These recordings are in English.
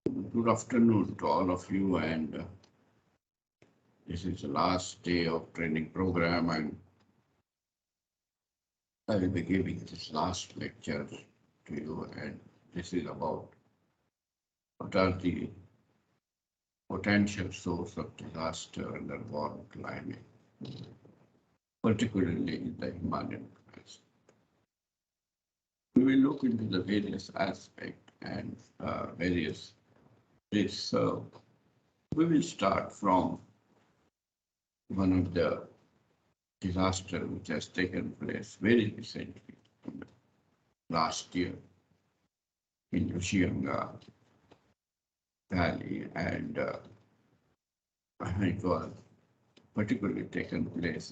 Good afternoon to all of you, and this is the last day of training program, and I will be giving this last lecture to you, and this is about what are the potential source of disaster under warm climate, particularly in the Himalayan Cryosphere. We will look into the various aspects and various risks. So we will start from one of the disaster which has taken place very recently, last year in RISHIGANGA Valley, and it was particularly taken place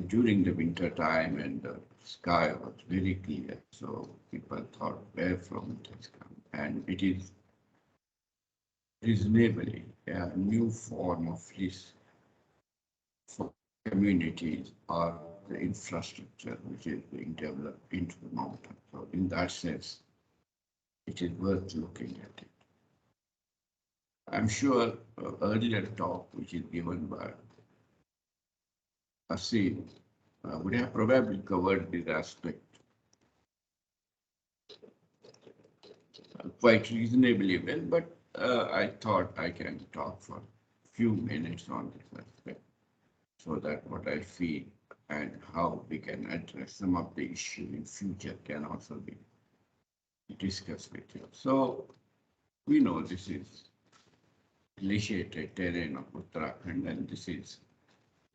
during the winter time, and the sky was very clear. So people thought, where from it has come? And it is reasonably a new form of risk for communities or the infrastructure which is being developed into the mountain. So in that sense, it is worth looking at it. I'm sure earlier talk which is given by Ashim would have probably covered this aspect quite reasonably well, but I thought I can talk for a few minutes on this aspect, so that what I feel and how we can address some of the issues in future can also be discussed with you. So we know this is glaciated terrain of Uttarakhand, and this is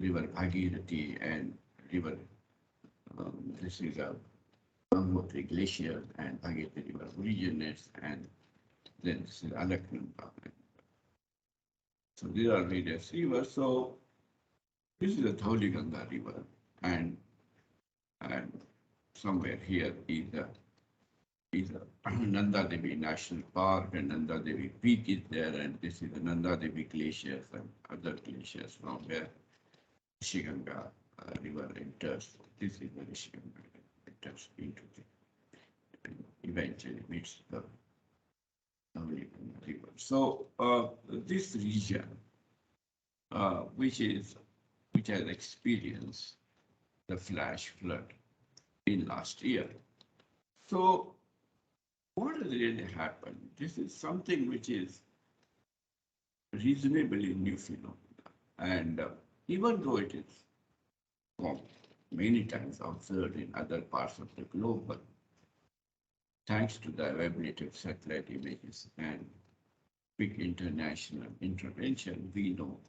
river Bhagirathi and river, this is a Gangotri glacier, and Bhagirathi river originates, and then this is Alaknanda. So these are various rivers. So this is the Dhauliganga river, and somewhere here is a Nanda Devi National Park, and Nanda Devi Peak is there, and this is the Nanda Devi glaciers and other glaciers from where Rishiganga river enters. This is the Rishiganga enters into the, and eventually meets the Dhauliganga river. So this region, which has experienced the flash flood in last year. So what has really happened? This is something which is reasonably new phenomenon, and even though it is many times observed in other parts of the globe, but thanks to the availability of satellite images and big international intervention, we know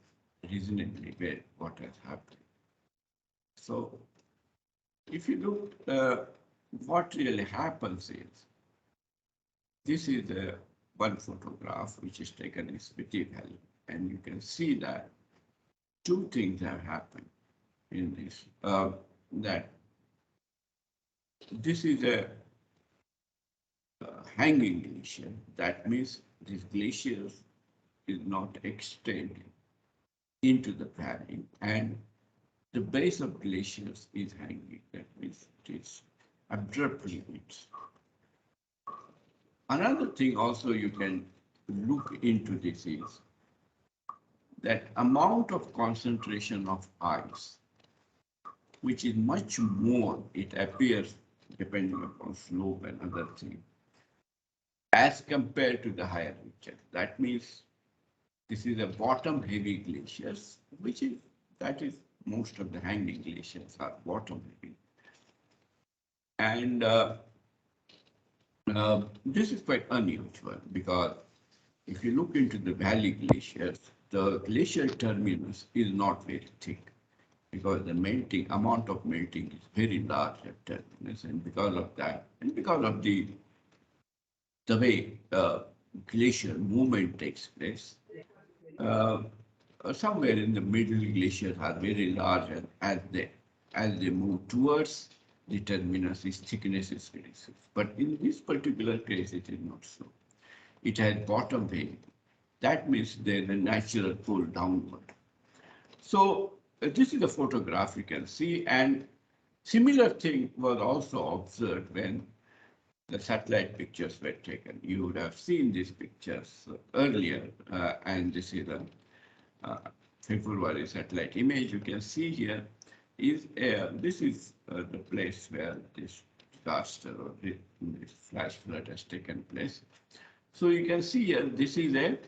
reasonably well what has happened. So if you look, what really happens is, this is one photograph which is taken in Spiti Valley, and you can see that two things have happened in this. That this is a hanging glacier. That means this glacier is not extending into the valley, and the base of glaciers is hanging. That means it is abruptly hits. Another thing also you can look into this is that amount of concentration of ice, which is much more, it appears, depending upon slope and other things, as compared to the higher region. That means this is a bottom heavy glaciers, that is most of the hanging glaciers are bottom heavy. And this is quite unusual, because if you look into the valley glaciers, the glacial terminus is not very thick, because the amount of melting is very large at terminus, and because of that, and because of the way glacial movement takes place, somewhere in the middle, glaciers are very large, and as they move towards the terminus, its thickness is reduced. But in this particular case, it is not so. It has bottom heavy. That means there is a natural pull downward. So this is a photograph you can see, and similar thing was also observed when the satellite pictures were taken. You would have seen these pictures earlier, and this is a February satellite image. You can see here is this is the place where this disaster or this flash flood has taken place. So you can see here this is a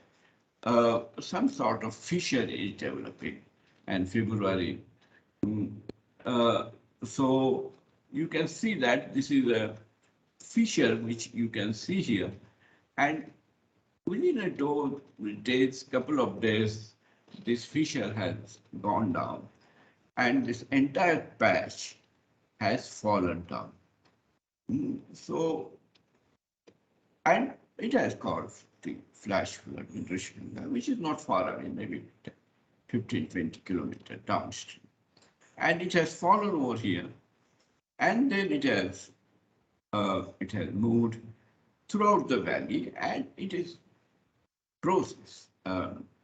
some sort of fissure is developing, and February. Uh, so you can see that this is a fissure which you can see here, and within couple of days, this fissure has gone down, and this entire patch has fallen down. So, and it has caused the flash flood in RISHIGANGA, which is not far away, maybe 15, 20 kilometers downstream. And it has fallen over here, and then it has moved throughout the valley, and it is process.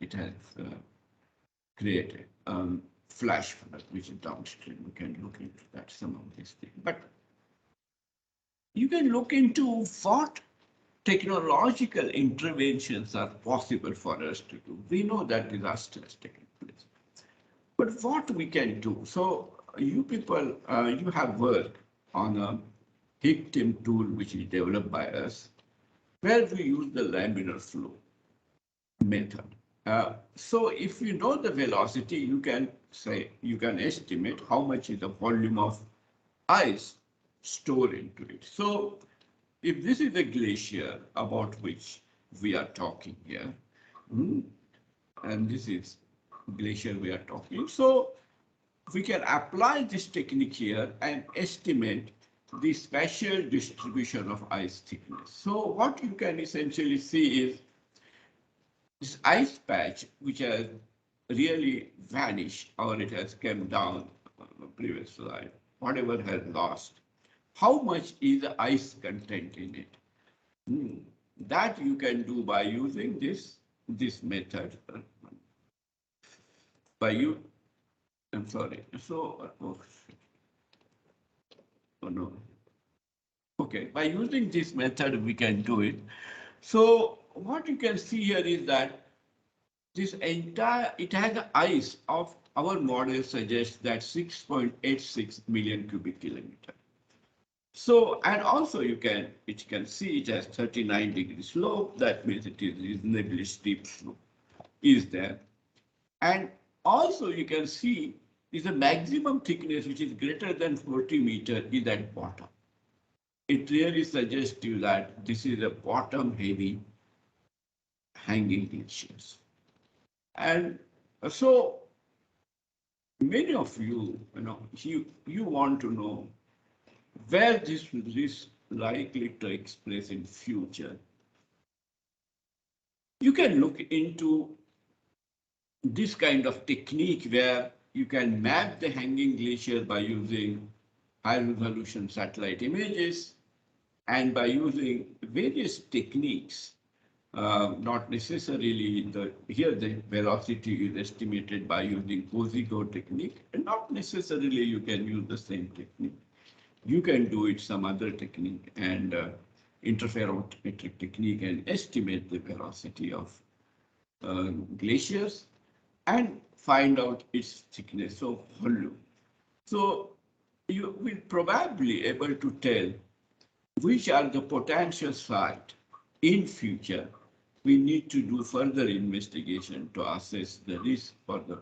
It has created flash flood, which is downstream. We can look into that, some of these things. But you can look into what technological interventions are possible for us to do. We know that disaster has taken place. But what we can do? So you people, you have worked on a HIGTHIM tool, which is developed by us, where we use the laminar flow method. So if you know the velocity, you can estimate how much is the volume of ice stored into it. So if this is a glacier about which we are talking here, and this is glacier we are talking, so we can apply this technique here and estimate the spatial distribution of ice thickness. So what you can essentially see is this ice patch, which has really vanished, or it has come down on the previous slide, whatever has lost, how much is the ice content in it? That you can do by using this method. I'm sorry. So, oh no. Okay, by using this method, we can do it. So what you can see here is that this entire, it has the ice of our model suggests that 6.86 million cubic kilometer. So, and also you can see it has 39-degree slope. That means it is reasonably steep slope is there. And also you can see is a maximum thickness which is greater than 40 meters is at bottom. It really suggests to you that this is a bottom heavy hanging glaciers. And so many of you, you want to know where this is likely to take place in future. You can look into this kind of technique where you can map the hanging glacier by using high resolution satellite images and by using various techniques. Not necessarily here the velocity is estimated by using Posigo technique, and not necessarily you can use the same technique. You can do it some other technique and interferometric technique and estimate the velocity of glaciers and find out its thickness of volume. So you will probably able to tell which are the potential sites in future. We need to do further investigation to assess the risk for the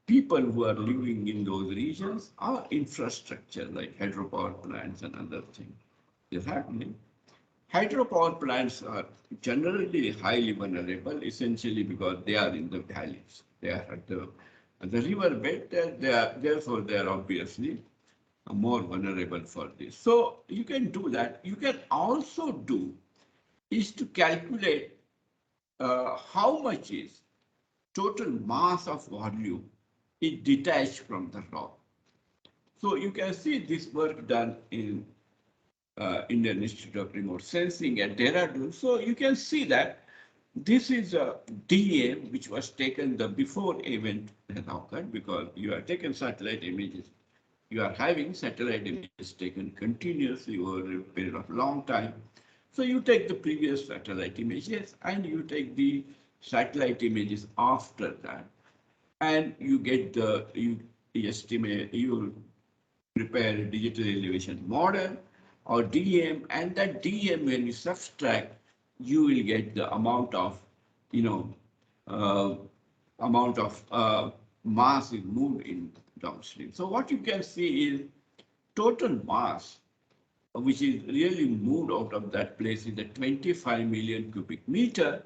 people who are living in those regions or infrastructure like hydropower plants and other things is happening. Hydropower plants are generally highly vulnerable, essentially because they are in the valleys. They are at the river bed, therefore they are obviously more vulnerable for this. So you can do that. You can also do is to calculate how much is total mass of volume is detached from the rock. So you can see this work done in Indian Institute of Remote Sensing at Dehradun. So you can see that this is a DA which was taken the before event has occurred because you have taken satellite images you are having satellite images taken continuously over a period of long time. So you take the previous satellite images and you take the satellite images after that, and you get you estimate, you prepare a digital elevation model or DEM, and that DEM, when you subtract, you will get the amount of, you know, uh, mass is moved in downstream. So what you can see is total mass, which is really moved out of that place, is the 25 million cubic meter.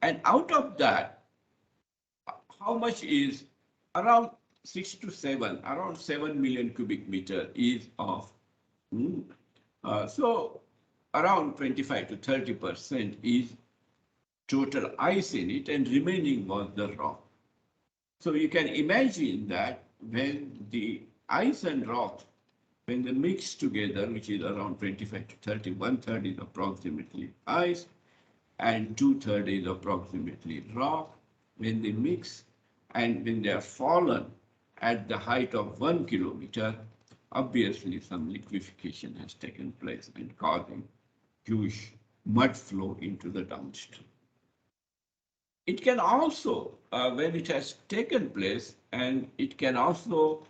And out of that, how much is around 7 million cubic meter is of, so around 25 to 30% is total ice in it, and remaining was the rock. So you can imagine that when the ice and rock, when they mix together, which is around 25 to 30, 1/3 is approximately ice and 2/3 is approximately rock. When they mix and when they are fallen at the height of 1 kilometer, obviously some liquefaction has taken place and causing huge mud flow into the downstream. It can also, when it has taken place, and it can also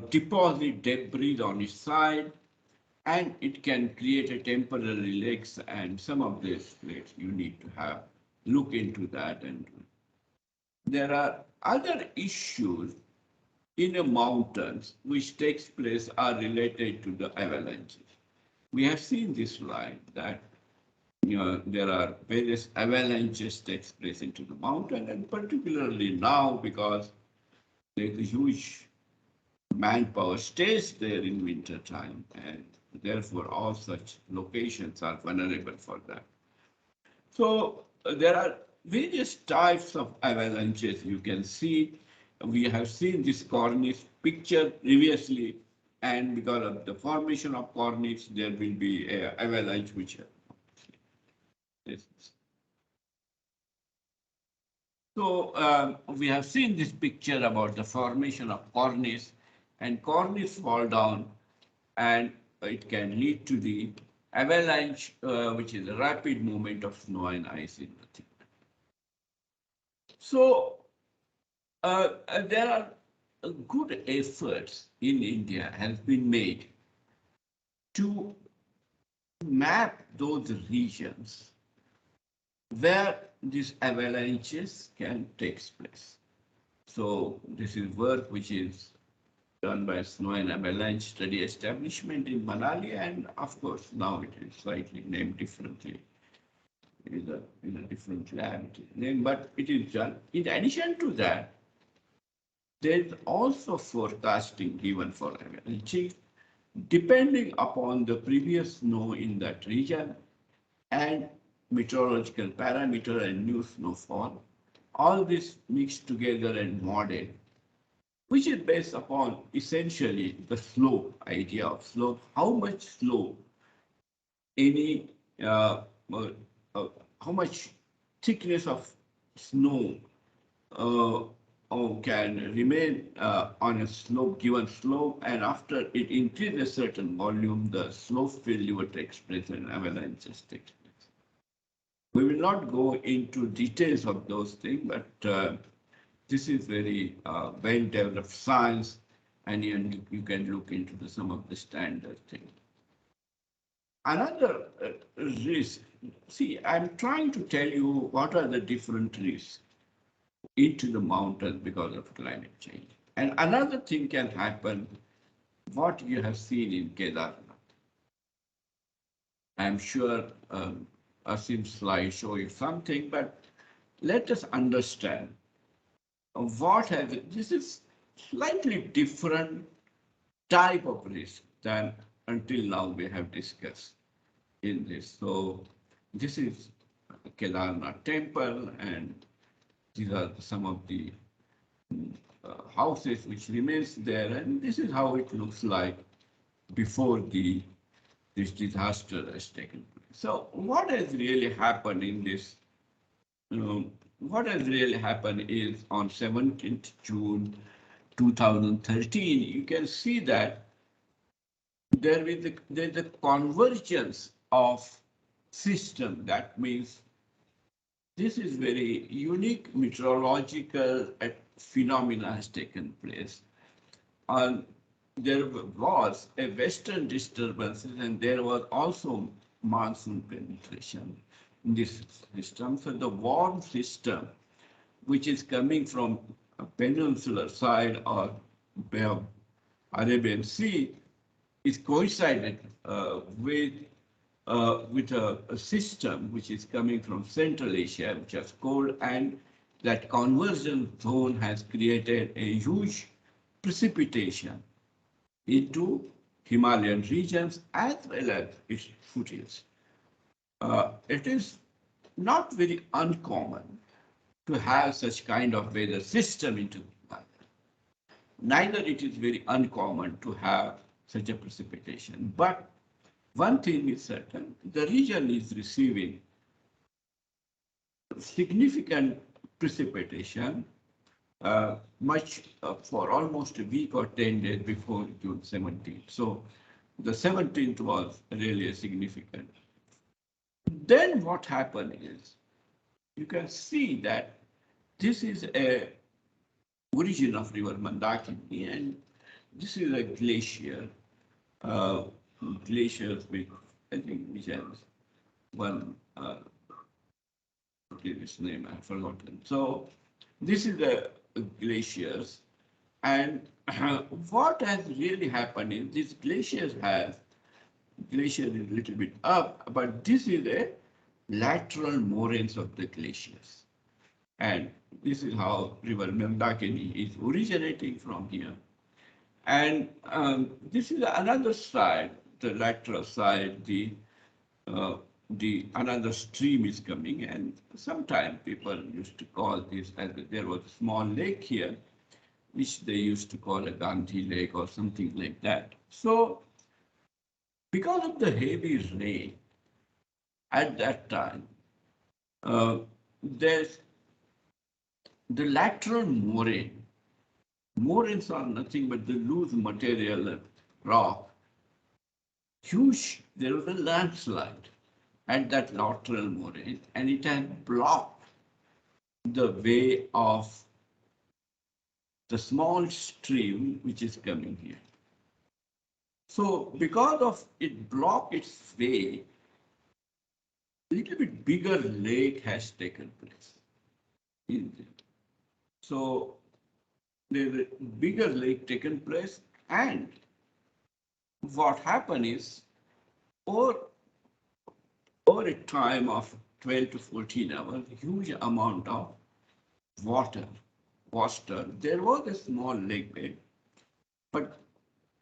deposit debris on its side, and it can create a temporary lakes, and some of these lakes you need to have look into that. And there are other issues in the mountains which takes place are related to the avalanches. We have seen this slide that there are various avalanches takes place into the mountain, and particularly now because there's a huge manpower stays there in winter time, and therefore all such locations are vulnerable for that. So there are various types of avalanches you can see. We have seen this Cornish picture previously, and because of the formation of Cornish, there will be an avalanche which is. So we have seen this picture about the formation of Cornish, and Cornish fall down, and it can lead to the avalanche, which is a rapid movement of snow and ice in the thing. So there are good efforts in India has been made to map those regions where these avalanches can take place. So this is work which is done by Snow and Avalanche Study Establishment in Manali, and of course now it is slightly named differently. It is in a different lab name, but it is done. In addition to that, there is also forecasting given for avalanche, depending upon the previous snow in that region and meteorological parameter and new snowfall. All this mixed together and modeled, which is based upon essentially the slope, idea of slope, how much slope any, how much thickness of snow can remain on a slope, given slope, and after it increases a certain volume, the slope failure takes place and avalanches takes place. We will not go into details of those things, but this is very well-developed science, and you can look into some of the standard things. Another risk, see, I'm trying to tell you what are the different risks into the mountains because of climate change. And another thing can happen, what you have seen in Kedarnath. I'm sure Ashim's slide show you something, but let us understand what has it. This is slightly different type of risk than until now we have discussed in this. So this is Kedarnath temple, and these are some of the houses which remains there, and this is how it looks like before this disaster has taken place. So what has really happened in this? What has really happened is on 17th June 2013, you can see that there's a convergence of system. That means this is very unique meteorological phenomena has taken place. And there was a western disturbance, and there was also monsoon penetration in this system. So the warm system, which is coming from a peninsular side or Bay of Arabian Sea, is coincided with a system which is coming from Central Asia, which is cold, and that convergence zone has created a huge precipitation into Himalayan regions as well as its foothills. It is not very uncommon to have such kind of weather system into Himalaya. Neither it is very uncommon to have such a precipitation. But one thing is certain, the region is receiving significant precipitation much for almost a week or 10 days before June 17th. So the 17th was really significant. Then what happened is, you can see that this is a origin of river Mandakini, and this is a glacier, glaciers with, I think, which has one, what is its name, I've forgotten. So this is the glaciers, and what has really happened is these glaciers have, glacier is a little bit up, but this is a lateral moraines of the glaciers. And this is how river Mandakini is originating from here. And this is another side, the lateral side, the another stream is coming, and sometimes people used to call this as there was a small lake here, which they used to call a Gandhi Lake or something like that. So because of the heavy rain at that time, there's the lateral moraine. Moraines are nothing but the loose material rock. Huge, there was a landslide at that lateral moraine, and it had blocked the way of the small stream which is coming here. So because of it blocked its way, a little bit bigger lake has taken place. So there's a bigger lake taken place, and what happened is, over a time of 12 to 14 hours, huge amount of water was turned. There was a small lake bed, but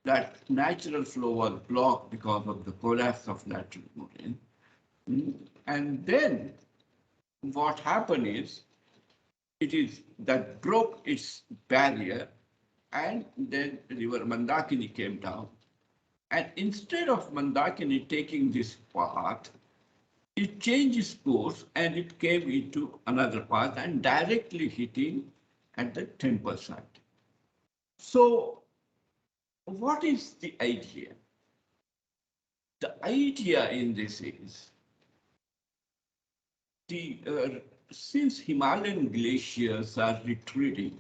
that natural flow was blocked because of the collapse of lateral moraine. And then what happened is, it is that broke its barrier, and then river Mandakini came down. And instead of Mandakini taking this path, it changed its course and it came into another path and directly hitting at the temple site. So what is the idea? The idea in this is, since Himalayan glaciers are retreating,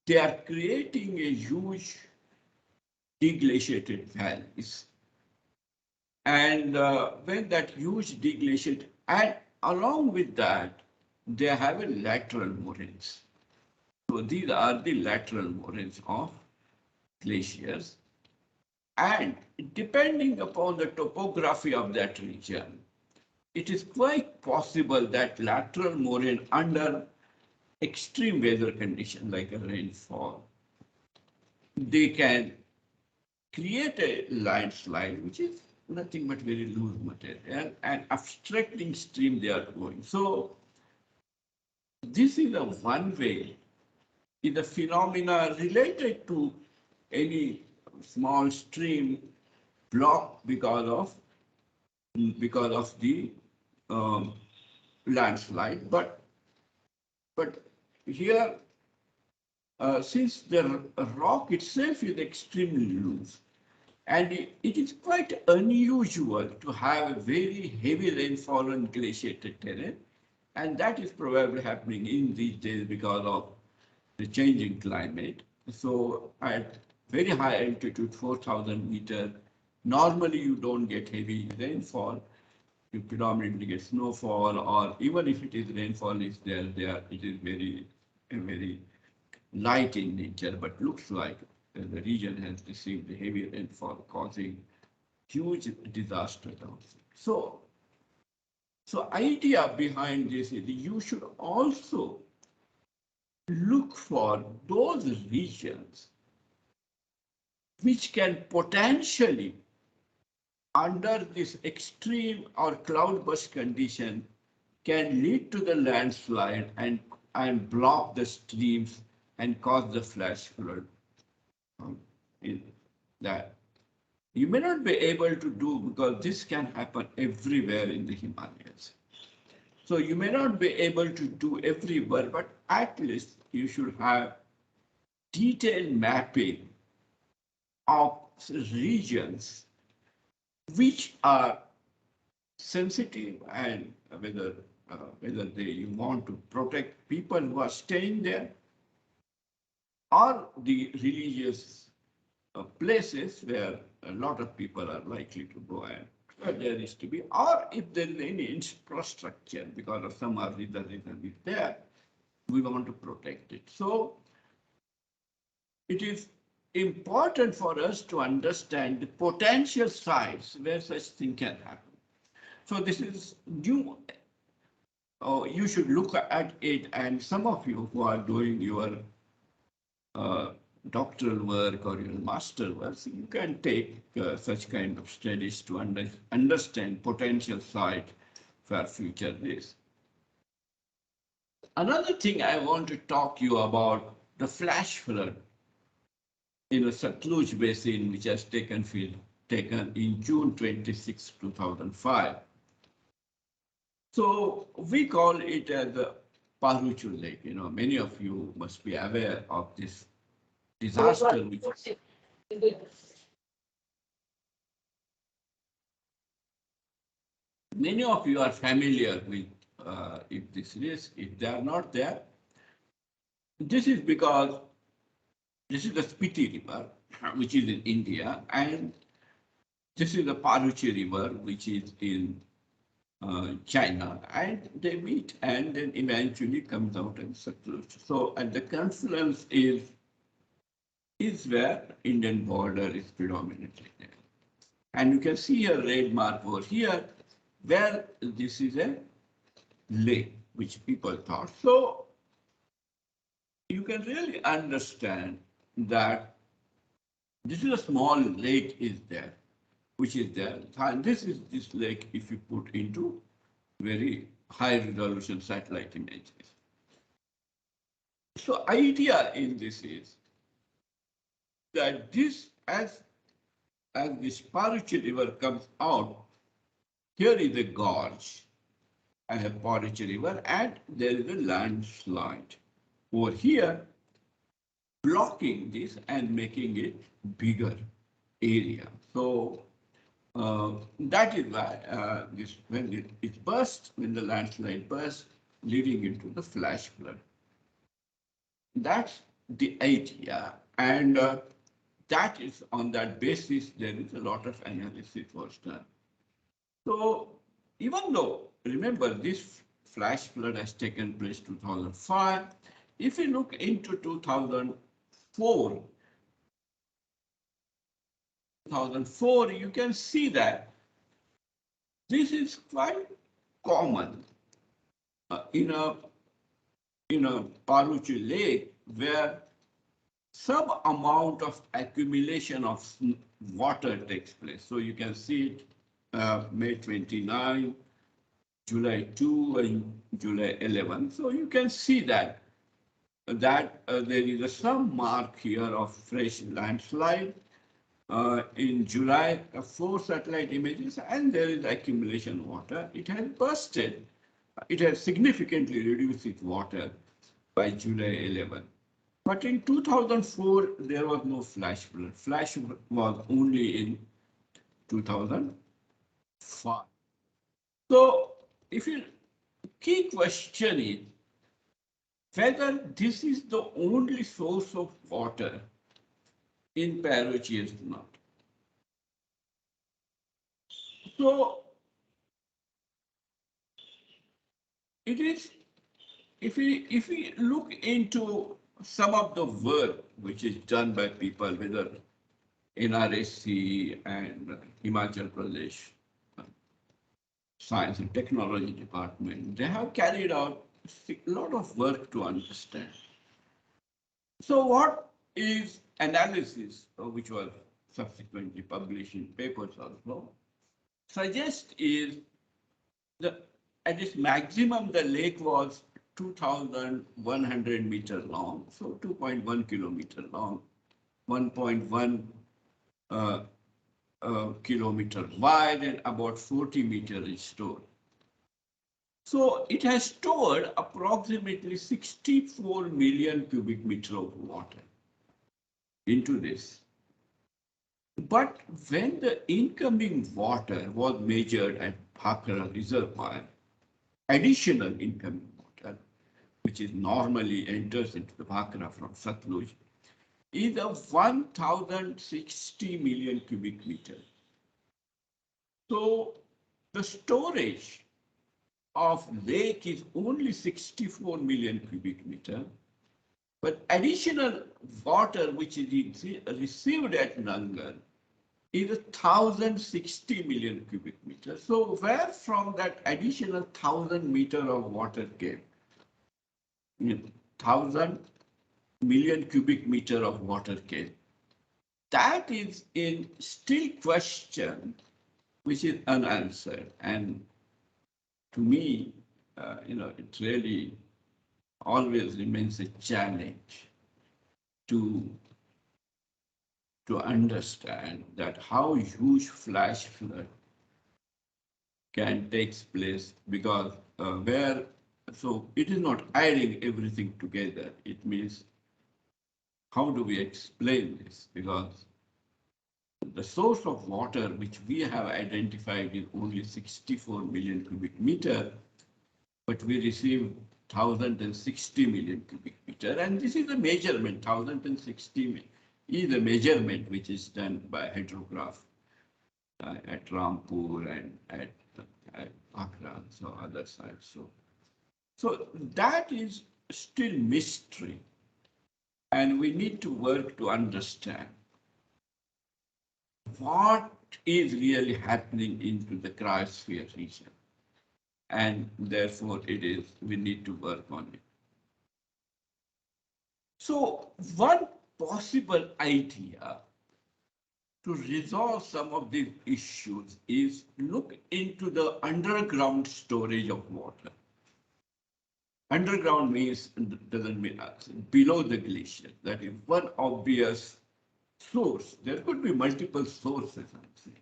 they are creating a huge deglaciated valleys. And when that huge deglaciated, and along with that, they have a lateral moraines. So these are the lateral moraines of glaciers. And depending upon the topography of that region, it is quite possible that lateral moraine under extreme weather conditions like a rainfall, they can create a landslide, which is nothing but very loose material, and obstructing stream they are going. So this is a one way, is a phenomena related to any small stream blocked because of the landslide. But here since the rock itself is extremely loose, and it is quite unusual to have a very heavy rainfall on glaciated terrain, and that is probably happening in these days because of the changing climate. So at very high altitude, 4,000 meter, normally you don't get heavy rainfall. You predominantly get snowfall, or even if it is rainfall is there it is very light in nature, but looks like the region has received heavy rainfall, causing huge disaster down. So idea behind this is you should also look for those regions which can potentially, under this extreme or cloudburst condition, can lead to the landslide and block the streams and cause the flash flood. In that you may not be able to do, because this can happen everywhere in the Himalayas. So you may not be able to do everywhere, but at least you should have detailed mapping of regions which are sensitive, and whether you want to protect people who are staying there, or the religious places where a lot of people are likely to go, and where there is to be, or if there is any infrastructure because of some other reason is there, we want to protect it. So it is important for us to understand the potential sites where such thing can happen. So this is new. You should look at it, and some of you who are doing your doctoral work or your master work, you can take such kind of studies to understand potential site for future this. Another thing I want to talk to you about, the flash flood in the Satluj basin, which has taken in June 26, 2005. So we call it as the Paruchu Lake. You know, many of you must be aware of this disaster. Many of you are familiar with if this risk. If they are not there, this is because this is the Spiti River, which is in India, and this is the Paruchi River, which is in China, and they meet and then eventually comes out in Satluj. So at the confluence is where Indian border is predominantly there. And you can see a red mark over here where this is a lake, which people thought. So you can really understand that this is a small lake is there, which is there. And this is this lake if you put into very high resolution satellite images. So idea in this is that this, as this Paruchi River comes out, here is a gorge and a Paruchi River, and there is a landslide over here, blocking this and making it bigger area. So that is why when it bursts, when the landslide bursts, leading into the flash flood. That's the idea, and that is on that basis there is a lot of analysis was done. So even though, remember, this flash flood has taken place 2005, if you look into 2004, you can see that this is quite common in a Paruchi Lake, where some amount of accumulation of water takes place. So you can see it May 29, July 2, and July 11. So you can see that there is some mark here of fresh landslide. In July, 4 satellite images, and there is accumulation water. It has bursted. It has significantly reduced its water by July 11. But in 2004, there was no flash flood. Flash was only in 2005. So, if you key question is whether this is the only source of water in Parochius or not. So, it is, if we look into some of the work which is done by people, whether NRSC and Himachal Pradesh Science and Technology Department, they have carried out a lot of work to understand. So what is analysis, which was subsequently published in papers also, suggests is that at its maximum, the lake was 2,100 meters long, so 2.1 kilometer long, 1.1 kilometer wide, and about 40 meters in store. So it has stored approximately 64 million cubic meters of water into this. But when the incoming water was measured at Bhakra Reservoir, additional incoming water, which is normally enters into the Bhakra from SATLUJ, is of 1,060 million cubic meters. So the storage of lake is only 64 million cubic meter, but additional water which is received at Nangal is 1,060 million cubic meters. So where from that additional 1,000 meter of water came? 1,000 million cubic meter of water came. That is in still question, which is unanswered. And to me, it really always remains a challenge to understand that how huge flash flood can take place, because so it is not adding everything together. It means, how do we explain this? Because the source of water which we have identified is only 64 million cubic meter, but we receive 1,060 million cubic meter. And this is a measurement, 1,060 is a measurement which is done by hydrograph at Rampur and at Accra, so other sites. So that is still mystery. And we need to work to understand what is really happening into the cryosphere region. And therefore we need to work on it. So one possible idea to resolve some of these issues is look into the underground storage of water. Underground means, doesn't mean below the glacier. That is one obvious source. There could be multiple sources, I'm saying.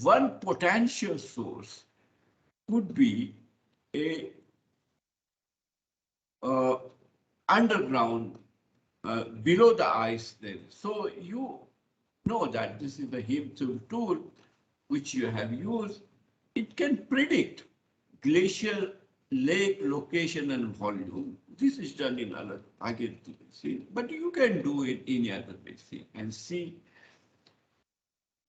One potential source could be a underground below the ice there. So you know that this is the HIGTHIM tool which you have used. It can predict glacier lake location and volume. This is done in other basin, but you can do it in other basin and see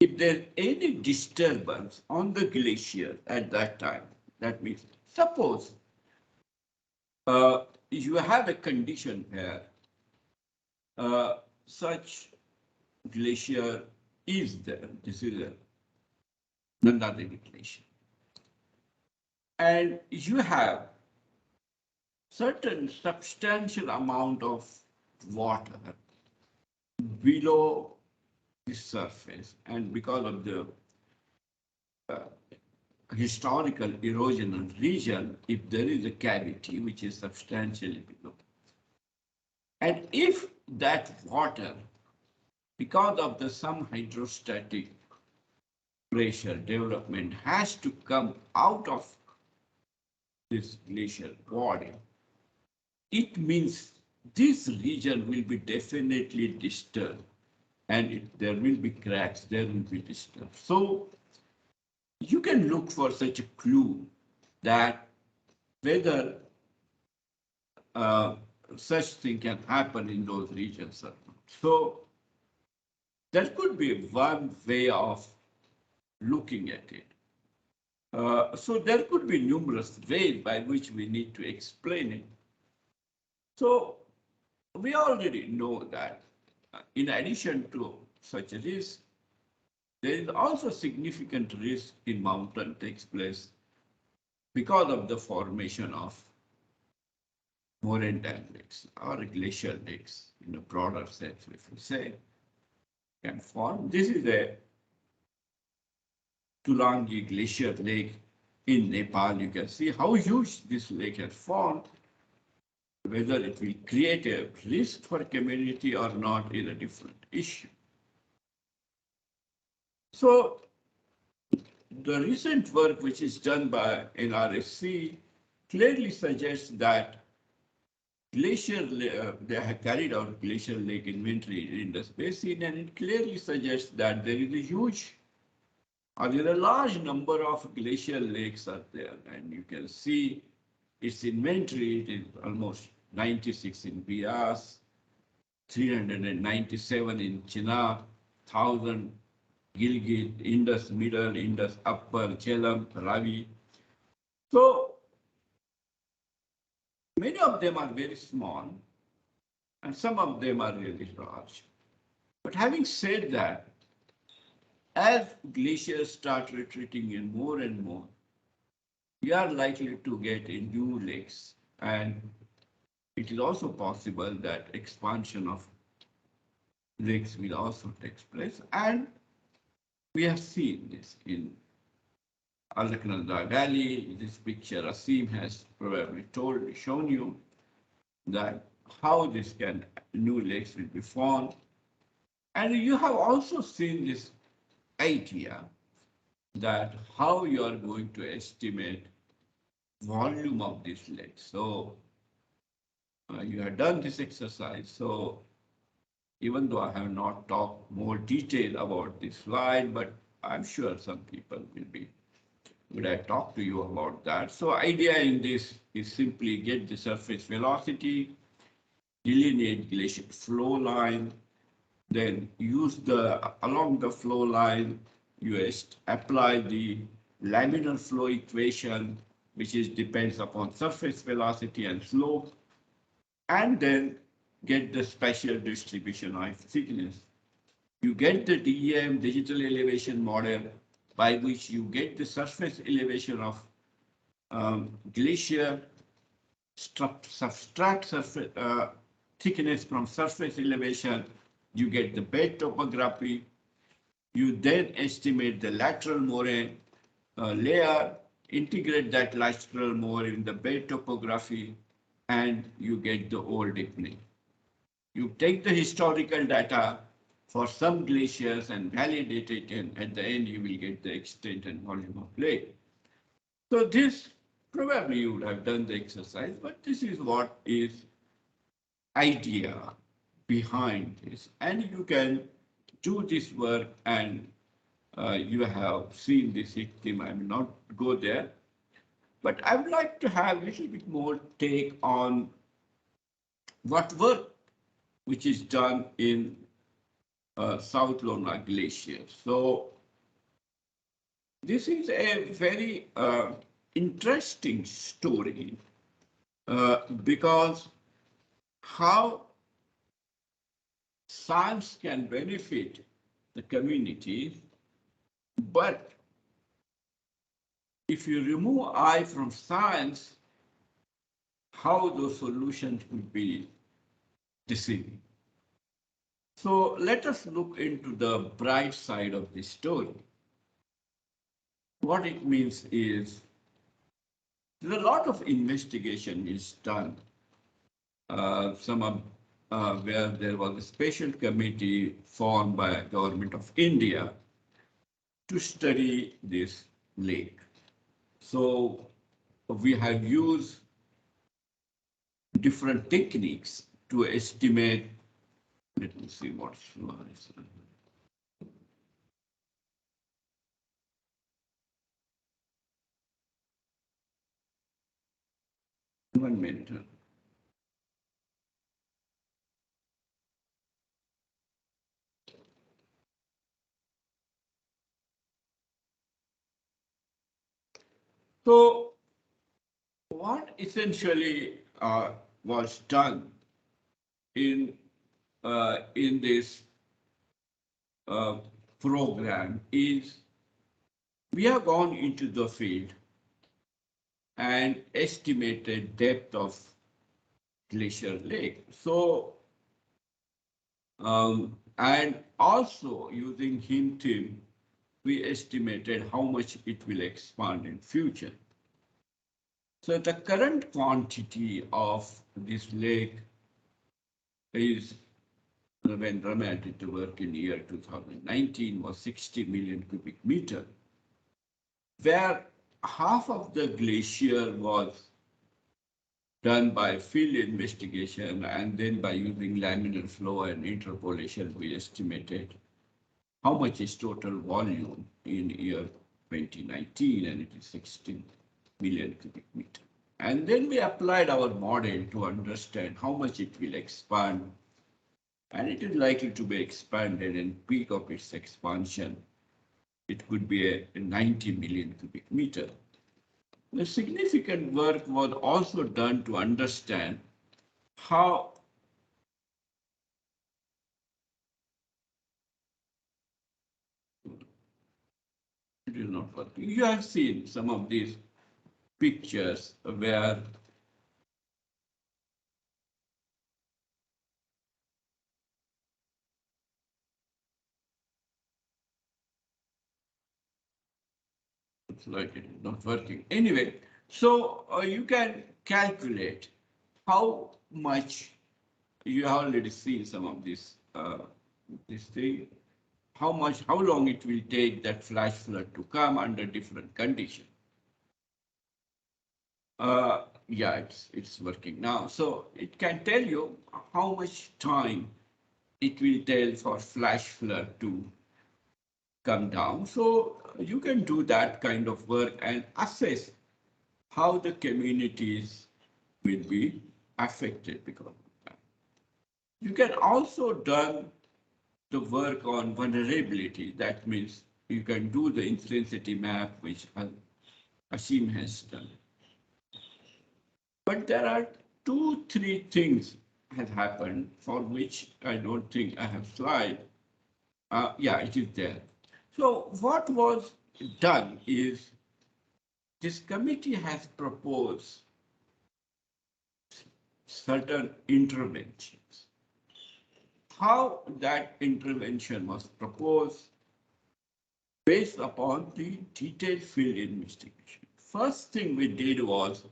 if there's any disturbance on the glacier at that time. That means, suppose you have a condition here, such glacier is there. This is a Nanda Devi Glacier. And you have certain substantial amount of water below the surface, and because of the historical erosional region, if there is a cavity which is substantially below, and if that water, because of some hydrostatic pressure development, has to come out of this glacial body, it means this region will be definitely disturbed, and there will be cracks, there will be disturbed. So you can look for such a clue that whether uh, such thing can happen in those regions or not. So that could be one way of looking at it. So there could be numerous ways by which we need to explain it. So we already know that in addition to such a risk, there is also significant risk in mountain takes place because of the formation of moraine dam lakes or glacial lakes in a broader sense, if we say, can form. This is a Tulangi Glacier Lake in Nepal. You can see how huge this lake has formed. Whether it will create a risk for community or not is a different issue. So the recent work which is done by NRSC clearly suggests that they have carried out glacier lake inventory in Indus basin, and it clearly suggests that there is a huge or there are a large number of glacial lakes are there, and you can see its inventory. It is almost 96 in Bias, 397 in Chenab, 1,000 Gilgit, Indus Middle, Indus Upper, Jhelum, Ravi. So many of them are very small, and some of them are really large. But having said that, as glaciers start retreating in more and more, we are likely to get in new lakes, and it is also possible that expansion of lakes will also take place. And we have seen this in Alaknanda Valley. This picture Ashim has probably shown you that how this new lakes will be formed. And you have also seen this idea that how you are going to estimate volume of this lake. So you have done this exercise. So even though I have not talked more detail about this slide, but I'm sure some people would I talk to you about that. So idea in this is simply get the surface velocity, delineate glacier flow line, then use along the flow line, you apply the laminar flow equation, which depends upon surface velocity and slope, and then get the spatial distribution of thickness. You get the DEM, digital elevation model, by which you get the surface elevation of glacier, subtract surface thickness from surface elevation, you get the bed topography. You then estimate the lateral moraine layer, integrate that lateral moraine in the bed topography, and you get the old deepening. You take the historical data for some glaciers and validate it, and at the end you will get the extent and volume of lake. So this, probably you would have done the exercise, but this is what is idea behind this. And you can do this work, and you have seen this HIGTHIM. I will not go there, but I would like to have a little bit more take on what work which is done in South Lhonak Glacier. So this is a very interesting story because how science can benefit the community, but if you remove I from science, how those solutions will be deceiving. So let us look into the bright side of this story. What it means is there's a lot of investigation is done. Where there was a special committee formed by the government of India to study this lake. So we have used different techniques to estimate. Let me see what flow is. 1 minute. So what essentially was done in this program is we have gone into the field and estimated depth of Glacier Lake. So and also using HIGTHIM, we estimated how much it will expand in future. So the current quantity of this lake is, when Remya did the work in year 2019, was 60 million cubic meter, where half of the glacier was done by field investigation, and then by using laminar flow and interpolation, we estimated how much is total volume in year 2019, and it is 16 million cubic meter. And then we applied our model to understand how much it will expand, and it is likely to be expanded in peak of its expansion. It could be a 90 million cubic meter. The significant work was also done to understand how it is not working. You have seen some of these pictures where it's like it is not working. Anyway, so you can calculate how much you have already seen some of this thing, how long it will take that flash flood to come under different conditions. Yeah, it's working now. So it can tell you how much time it will take for flash flood to come down. So you can do that kind of work and assess how the communities will be affected because of that. You can also do the work on vulnerability. That means you can do the intensity map, which Ashim has done. But there are 2-3 things have happened for which I don't think I have slide. Yeah, it is there. So what was done is this committee has proposed certain interventions. How that intervention was proposed based upon the detailed field investigation. First thing we did was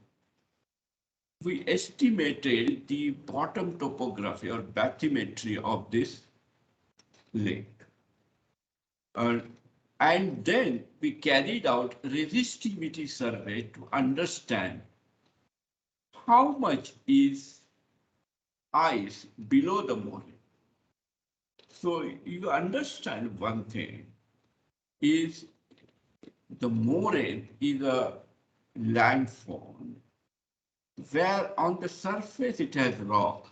we estimated the bottom topography or bathymetry of this lake. And then we carried out resistivity survey to understand how much is ice below the moraine. So you understand one thing is the moraine is a landform where on the surface it has rock,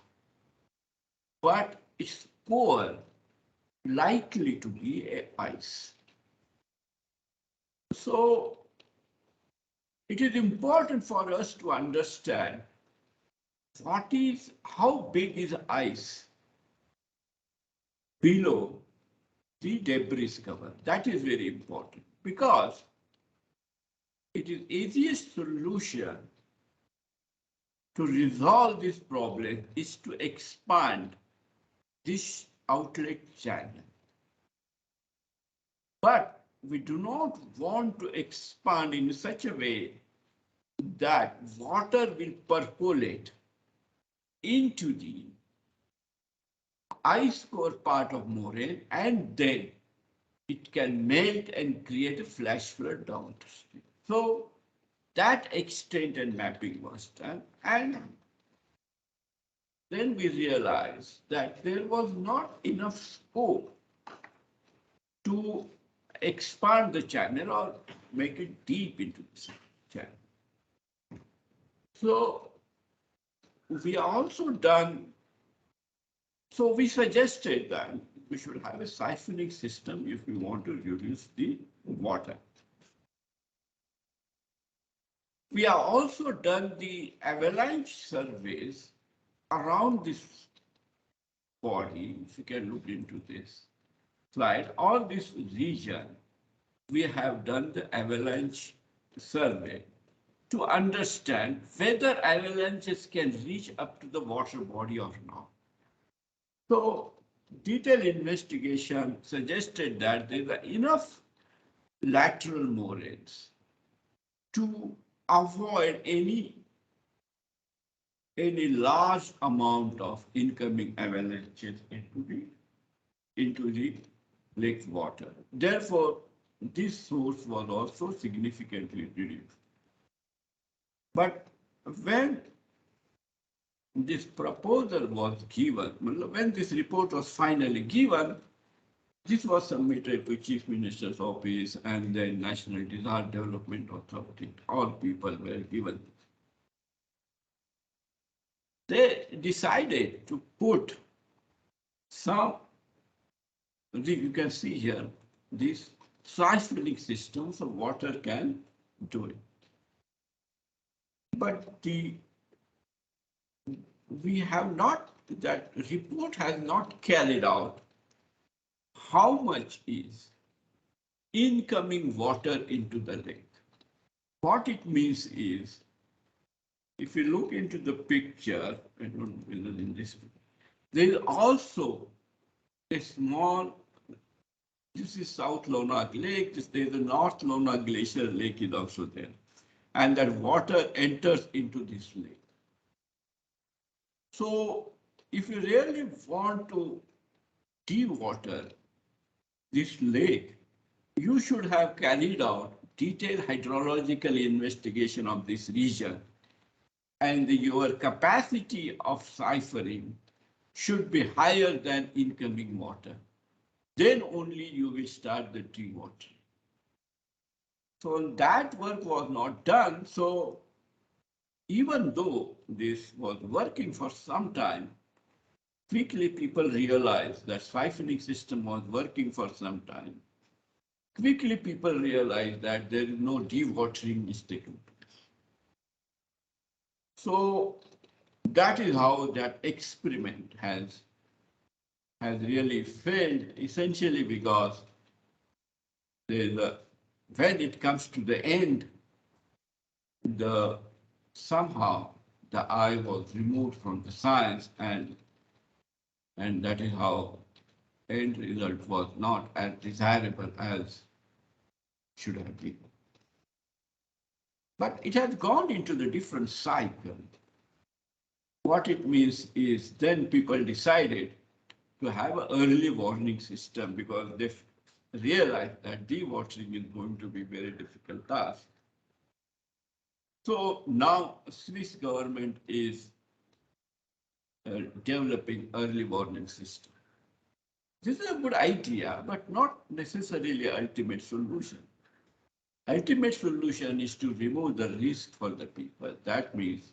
but its core likely to be ice. So it is important for us to understand how big is ice below the debris cover. That is very important because it is easiest solution to resolve this problem is to expand this outlet channel. But we do not want to expand in such a way that water will percolate into the ice core part of moraine, and then it can melt and create a flash flood downstream. So that extent and mapping was done, and then we realized that there was not enough scope to expand the channel or make it deep into the channel. So we also done, so we suggested that we should have a siphoning system if we want to reduce the water. We have also done the avalanche surveys around this body. If you can look into this slide, all this region, we have done the avalanche survey to understand whether avalanches can reach up to the water body or not. So detailed investigation suggested that there are enough lateral moraines to avoid any large amount of incoming avalanches into the lake water. Therefore, this source was also significantly reduced. But when this proposal was given, when this report was finally given, this was submitted to Chief Minister's Office and the National Disaster Development Authority. All people were given. They decided to put some, you can see here, this siphoning system so water can do it. But we have not, that report has not carried out how much is incoming water into the lake. What it means is, if you look into the picture, I don't know whether in this, there is also a small, this is South Lhonak Lake, there is a North Lhonak Glacier Lake is also there. And that water enters into this lake. So if you really want to de-water this lake, you should have carried out detailed hydrological investigation of this region, and your capacity of siphoning should be higher than incoming water. Then only you will start the de-watering. So that work was not done. So even though this was working for some time, quickly people realized that siphoning system was working for some time. Quickly people realized that there is no de-watering is taking place. So that is how that experiment has really failed, essentially because when it comes to the end, somehow the eye was removed from the science, and that is how end result was not as desirable as should have been. But it has gone into the different cycle. What it means is then people decided to have an early warning system because they realized that dewatering is going to be a very difficult task. So now Swiss government is developing early warning system. This is a good idea, but not necessarily ultimate solution. Ultimate solution is to remove the risk for the people. That means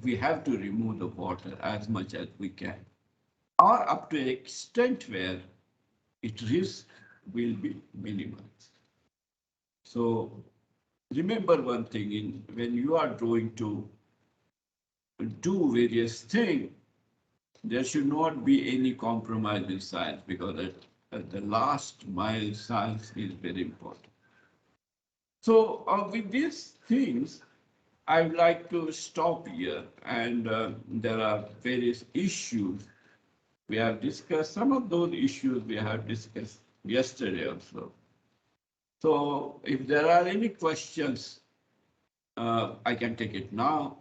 we have to remove the water as much as we can, or up to an extent where its risk will be minimized. So remember one thing, when you are going to do various things, there should not be any compromise in science, because at the last mile, science is very important. So with these things, I would like to stop here, and there are various issues we have discussed. Some of those issues we have discussed yesterday also. So if there are any questions, I can take it now.